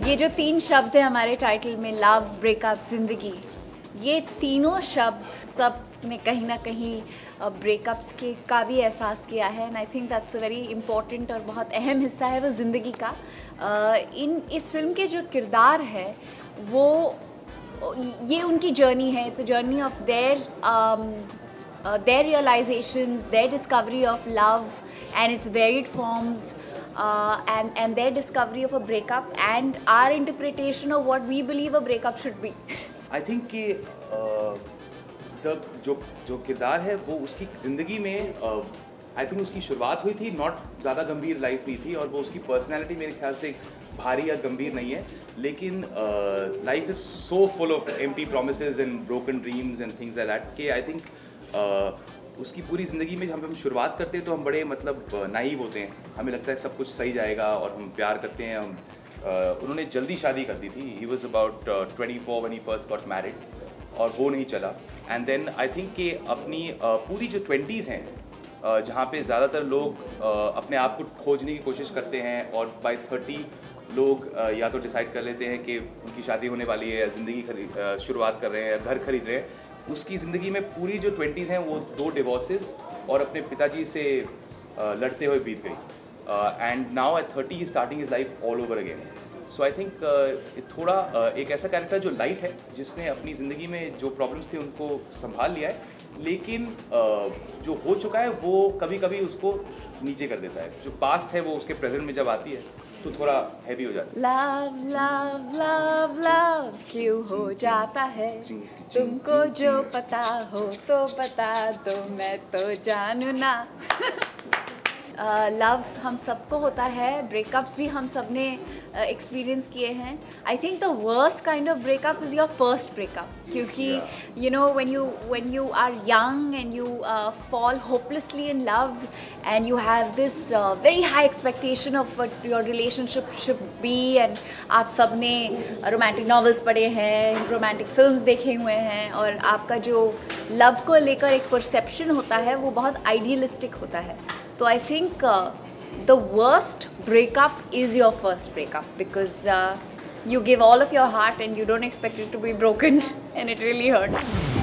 ये जो 3 शब्द हैं हमारे टाइटल में, लव, ब्रेकअप, ज़िंदगी, ये तीनों शब्द सब ने कहीं ना कहीं ब्रेकअप्स के का भी एहसास किया है। And I think that's a very important और बहुत अहम हिस्सा है वो ज़िंदगी का। इस फिल्म के जो किरदार है वो ये उनकी जर्नी है। It's a journey of their realizations, their discovery of love and its varied forms, and their discovery of a breakup and our interpretation of what we believe a breakup should be. I think कि जो किरदार है वो उसकी ज़िंदगी में I think उसकी शुरुआत हुई थी, नॉट ज़्यादा गंभीर लाइफ नहीं थी, और वो उसकी पर्सनैलिटी मेरे ख्याल से भारी या गंभीर नहीं है, लेकिन life is so full of empty promises and broken dreams and things like that कि आई थिंक उसकी पूरी ज़िंदगी में जब हम शुरुआत करते हैं तो हम बड़े मतलब नाइव होते हैं, हमें लगता है सब कुछ सही जाएगा और हम प्यार करते हैं। हम उन्होंने जल्दी शादी कर दी थी, he was about 24 when he first got married, और वो नहीं चला। एंड देन आई थिंक कि अपनी पूरी जो 20s हैं जहाँ पे ज़्यादातर लोग अपने आप को खोजने की कोशिश करते हैं, और बाय 30 लोग या तो डिसाइड कर लेते हैं कि उनकी शादी होने वाली है, या ज़िंदगी शुरुआत कर रहे हैं, या घर खरीद रहे हैं। उसकी ज़िंदगी में पूरी जो 20s हैं वो 2 डिवोर्सेस और अपने पिताजी से लड़ते हुए बीत गई। And now at 30 he starting is life all over again. So I think थोड़ा एक ऐसा कैरेक्टर जो लाइट है, जिसने अपनी ज़िंदगी में जो प्रॉब्लम्स थे उनको संभाल लिया है, लेकिन जो हो चुका है वो कभी कभी उसको नीचे कर देता है। जो पास्ट है वो उसके प्रेजेंट में जब आती है तो थोड़ा हैवी हो जाता है। लव लव लव लव क्यों हो जाता है, तुमको जो पता हो तो बता दो, मैं तो जानू ना। लव हम सबको होता है, ब्रेकअप्स भी हम सब ने एक्सपीरियंस किए हैं। I think the worst kind of breakup is your first breakup, क्योंकि you know when you are young and you fall hopelessly in love and you have this very high expectation of what your relationship should be, and आप सब ने romantic novels पढ़े हैं, romantic films देखे हुए हैं, और आपका जो लव को लेकर एक परसेप्शन होता है वो बहुत आइडियलिस्टिक होता है। So I think the worst breakup is your first breakup, because you give all of your heart and you don't expect it to be broken and it really hurts.